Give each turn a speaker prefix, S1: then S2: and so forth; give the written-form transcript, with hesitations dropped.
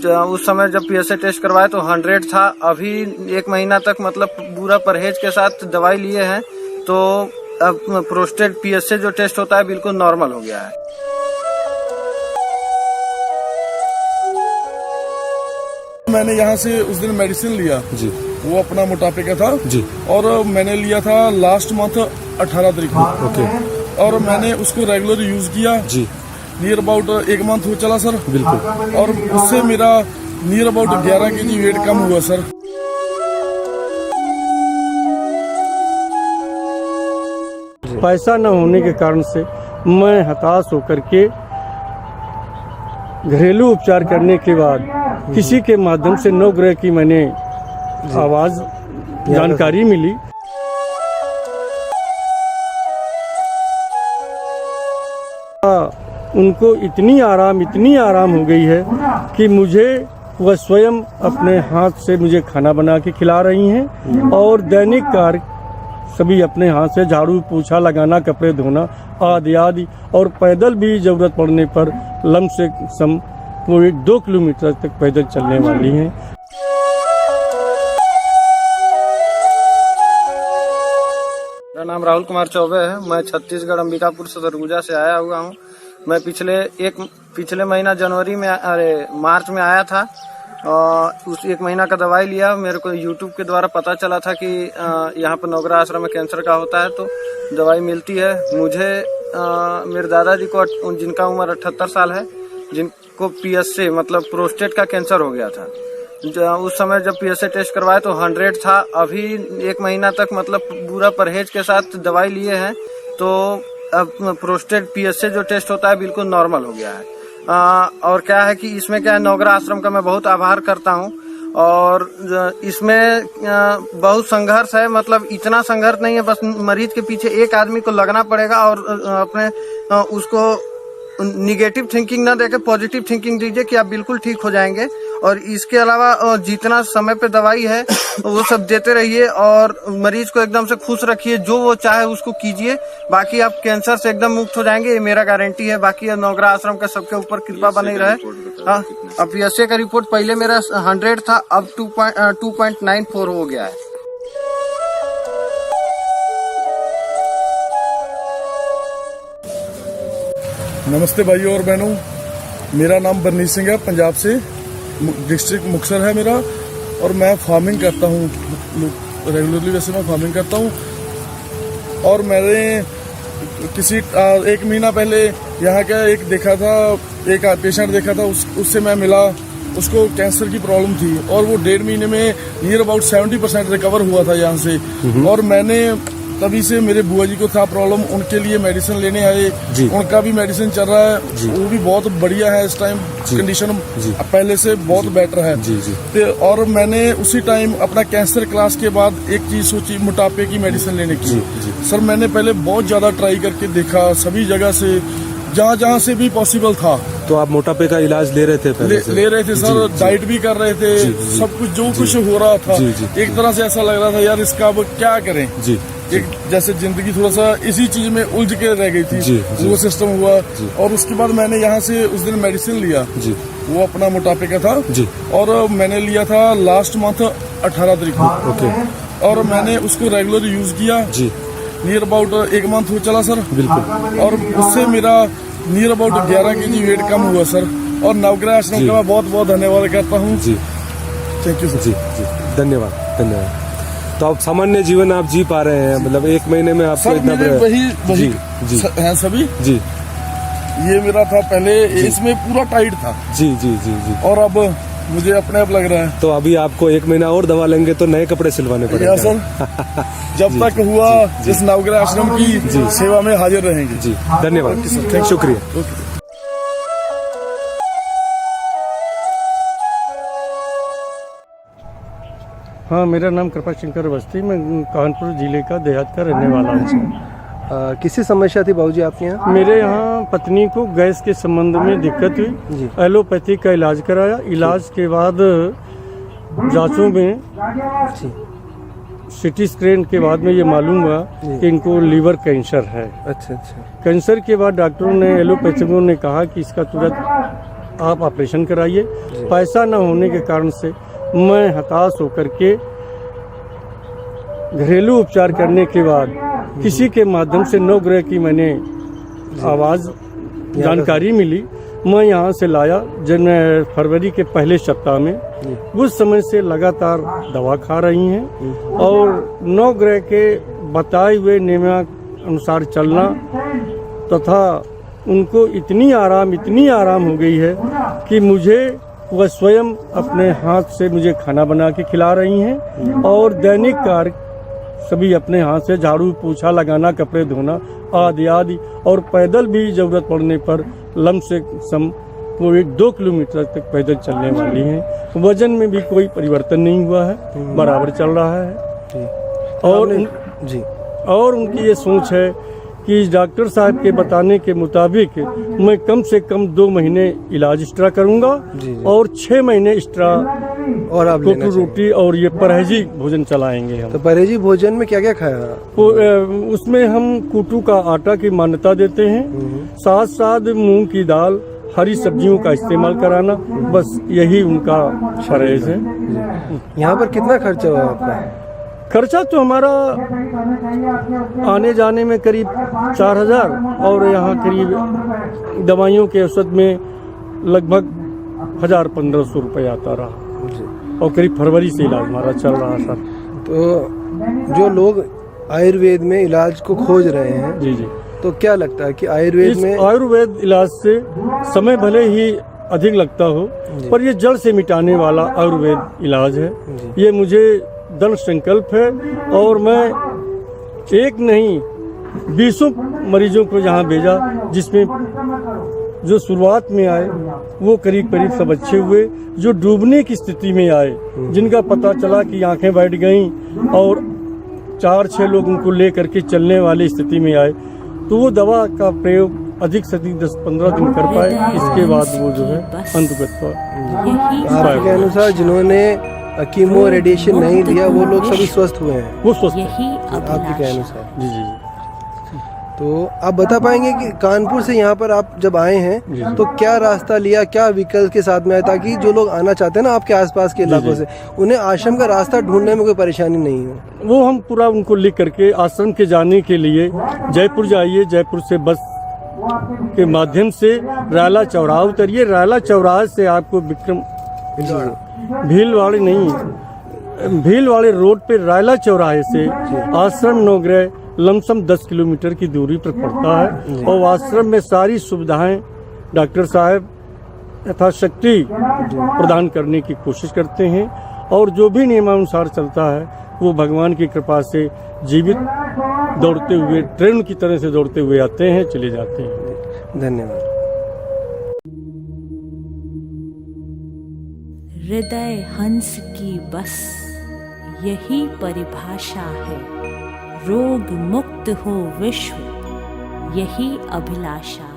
S1: उस समय जब पीएसए टेस्ट करवाए तो 100 था। अभी 1 महीना तक मतलब पूरा परहेज के साथ दवाई लिए हैं तो अब प्रोस्टेट पीएसए जो टेस्ट होता है बिल्कुल नॉर्मल हो गया है।
S2: मैंने यहाँ से उस दिन मेडिसिन लिया जी, वो अपना मोटापे का था जी, और मैंने लिया था लास्ट मंथ 18 तारीख को। ओके। और मैंने उसको रेगुलर यूज किया जी, नियर अबाउट 1 मंथ हो चला सर। बिल्कुल। और उससे मेरा नियर अबाउट 11 kg वेट कम हुआ सर।
S3: पैसा न होने के कारण से मैं हताश होकर के घरेलू उपचार करने के बाद किसी के माध्यम से नवग्रह की मैंने आवाज जानकारी मिली। उनको इतनी आराम हो गई है कि मुझे वह स्वयं अपने हाथ से मुझे खाना बना के खिला रही हैं और दैनिक कार्य सभी अपने हाथ से, झाड़ू पोछा लगाना, कपड़े धोना आदि, और पैदल भी जरूरत पड़ने पर लम से सम पूरे 2 किलोमीटर तक पैदल चलने वाली हैं।
S1: मेरा नाम राहुल कुमार चौबे है। मैं छत्तीसगढ़ अंबिकापुर सदरगुजा से आया हुआ हूँ। मैं पिछले महीना मार्च में आया था और उस 1 महीना का दवाई लिया। मेरे को यूट्यूब के द्वारा पता चला था कि यहाँ पर नवग्रह आश्रम में कैंसर का होता है तो दवाई मिलती है। मुझे मेरे दादाजी को, जिनका उम्र 78 साल है, जिनको पीएसए मतलब प्रोस्टेट का कैंसर हो गया था। उस समय जब पीएसए टेस्ट करवाए तो 100 था। अभी 1 महीना तक मतलब पूरा परहेज के साथ दवाई लिए हैं तो अब प्रोस्टेट पीएसए जो टेस्ट होता है बिल्कुल नॉर्मल हो गया है। और क्या है कि इसमें क्या है, नवग्रह आश्रम का मैं बहुत आभार करता हूँ। और इसमें बहुत संघर्ष है, मतलब इतना संघर्ष नहीं है, बस मरीज के पीछे एक आदमी को लगना पड़ेगा और अपने उसको निगेटिव थिंकिंग ना देके पॉजिटिव थिंकिंग दीजिए कि आप बिल्कुल ठीक हो जाएंगे। और इसके अलावा जितना समय पे दवाई है वो सब देते रहिए और मरीज को एकदम से खुश रखिए, जो वो चाहे उसको कीजिए, बाकी आप कैंसर से एकदम मुक्त हो जाएंगे, ये मेरा गारंटी है। बाकी नवग्रह आश्रम का सबके ऊपर कृपा बनी रहे। हाँ, अब पीएसए का रिपोर्ट पहले मेरा 100 था, अब 2.94 हो गया है।
S2: नमस्ते भाइयों और बहनों, मेरा नाम बरनीत सिंह है, पंजाब से, डिस्ट्रिक्ट मुक्तसर है मेरा, और मैं फार्मिंग करता हूँ रेगुलरली। वैसे मैं फार्मिंग करता हूँ और मैंने 1 महीना पहले यहाँ का एक पेशेंट देखा था, उससे मैं मिला। उसको कैंसर की प्रॉब्लम थी और वो 1.5 महीने में नियर अबाउट 70% रिकवर हुआ था यहाँ से। और मैंने तभी से, मेरे बुआ जी को था प्रॉब्लम, उनके लिए मेडिसिन लेने आए। उनका भी मेडिसिन चल रहा है, वो भी बहुत बढ़िया है। इस टाइम कंडीशन पहले से बहुत बेटर है। और मैंने उसी टाइम अपना कैंसर क्लास के बाद एक चीज सोची, मोटापे की मेडिसिन लेने की। सर मैंने पहले बहुत ज्यादा ट्राई करके देखा, सभी जगह से, जहाँ से भी पॉसिबल था।
S4: तो आप मोटापे का इलाज ले रहे थे पहले से?
S2: ले रहे थे सर, डाइट भी कर रहे थे, सब कुछ जो कुछ हो रहा था। एक तरह से ऐसा लग रहा था यार इसका अब क्या करें। एक जैसे जिंदगी थोड़ा सा इसी चीज में उलझ के रह गई थी, वो सिस्टम हुआ। और उसके बाद मैंने यहाँ से उस दिन मेडिसिन लिया, वो अपना मोटापे का था और मैंने लिया था लास्ट मंथ 18 तारीख को। ओके। और मैंने उसको रेगुलर यूज किया, नियर अबाउट 1 मंथ हो चला सर। बिल्कुल। और उससे मेरा नियर अबाउट 11 kg वेट कम हुआ सर। और नवग्रह आश्रम का मैं बहुत बहुत धन्यवाद करता हूँ। Thank you sir.
S4: जी, धन्यवाद। तो आप सामान्य जीवन आप जी पा रहे हैं, मतलब 1 महीने में आपको इतना
S2: वही हैं सभी जी। ये मेरा था पहले, इसमें पूरा टाइट था जी, और अब मुझे अपने आप लग रहा है।
S4: तो अभी आपको 1 महीना और दवा लेंगे तो नए कपड़े सिलवाने पड़ेंगे
S2: सर। जब तक हुआ इस नवग्रह आश्रम की सेवा में हाजिर रहेंगे।
S4: जी, धन्यवाद, शुक्रिया।
S3: हाँ, मेरा नाम कृपा शंकर अवस्थी, मैं कानपुर जिले का देहात का रहने वाला हूँ।
S4: किसी समस्या थी बाबूजी आपके यहाँ?
S3: मेरे यहाँ पत्नी को गैस के संबंध में दिक्कत हुई, एलोपैथी का इलाज कराया। इलाज के बाद जांचों में सिटी स्कैन के बाद में ये मालूम हुआ कि इनको लीवर कैंसर है।
S4: अच्छा।
S3: कैंसर के बाद डॉक्टरों ने, एलोपैथिकों ने कहा कि इसका तुरंत आप ऑपरेशन कराइए। पैसा न होने के कारण से मैं हताश होकर के घरेलू उपचार करने के बाद किसी के माध्यम से नवग्रह की मैंने आवाज़ जानकारी मिली, मैं यहाँ से लाया फरवरी के पहले सप्ताह में। उस समय से लगातार दवा खा रही हैं और नवग्रह के बताए हुए नियमानुसार चलना तथा उनको इतनी आराम हो गई है कि मुझे वह स्वयं अपने हाथ से मुझे खाना बना के खिला रही हैं और दैनिक कार्य सभी अपने हाथ से, झाड़ू पोछा लगाना, कपड़े धोना आदि आदि, और पैदल भी जरूरत पड़ने पर लम से सम वो 1-2 किलोमीटर तक पैदल चलने वाली हैं। वजन में भी कोई परिवर्तन नहीं हुआ है, बराबर चल रहा है। और उनकी ये सोच है कि डॉक्टर साहब के बताने के मुताबिक मैं कम से कम 2 महीने इलाज एक्स्ट्रा करूंगा और 6 महीने एक्स्ट्रा
S4: और आप
S3: कुटू रोटी और ये परहेजी भोजन चलाएंगे हम।
S4: तो परहेजी भोजन में क्या क्या खाया?
S3: उसमें हम कुटू का आटा की मान्यता देते हैं, साथ साथ मूंग की दाल, हरी सब्जियों का इस्तेमाल कराना, बस यही उनका परहेज है।
S4: यहाँ पर कितना खर्चा हुआ आपका?
S3: खर्चा तो हमारा आने जाने में करीब 4,000 और यहाँ करीब दवाइयों के औसत में लगभग 1,000-1,500 रुपये आता रहा और करीब फरवरी से इलाज हमारा चल रहा था।
S4: तो जो लोग आयुर्वेद में इलाज को खोज रहे हैं,
S3: जी,
S4: तो क्या लगता है कि आयुर्वेद
S3: इलाज से समय भले ही अधिक लगता हो पर ये जड़ से मिटाने वाला आयुर्वेद इलाज है। ये मुझे दृढ़ संकल्प है और मैं एक नहीं 20 मरीजों को यहाँ भेजा, जिसमें जो शुरुआत में आए वो करीब सब अच्छे हुए, जो डूबने की स्थिति में आए, जिनका पता चला कि आंखें बैठ गईं और 4-6 लोग उनको ले करके चलने वाली स्थिति में आए, तो वो दवा का प्रयोग अधिक से अधिक 10-15 दिन कर पाए। इसके बाद वो जो है अंतगत हुआ।
S4: आपके अनुसार जिन्होंने कीमो रेडिएशन नहीं लिया वो लोग सभी स्वस्थ हुए हैं?
S3: वो स्वस्थ
S4: आपके के अनुसार?
S3: जी।
S4: तो आप बता पाएंगे कि कानपुर से यहाँ पर आप जब आए हैं तो क्या रास्ता लिया, क्या विकल्प के साथ में आए, ताकि जो लोग आना चाहते हैं ना आपके आसपास के इलाकों से, उन्हें आश्रम का रास्ता ढूंढने में कोई परेशानी नहीं हो?
S3: वो हम पूरा उनको लिख करके आश्रम के जाने के लिए जयपुर जाइए, जयपुर से बस के माध्यम से रायला चौराहा उतरिए, रायला चौराहे से आपको भीलवाड़े रोड पे रायला चौराहे से आश्रम नवग्रह लमसम 10 किलोमीटर की दूरी पर पड़ता है और आश्रम में सारी सुविधाएं डॉक्टर साहब यथाशक्ति प्रदान करने की कोशिश करते हैं और जो भी नियमानुसार चलता है वो भगवान की कृपा से जीवित दौड़ते हुए, ट्रेन की तरह से दौड़ते हुए आते हैं, चले जाते हैं।
S4: धन्यवाद।
S5: हृदय हंस की बस यही परिभाषा है, रोग मुक्त हो विश्व यही अभिलाषा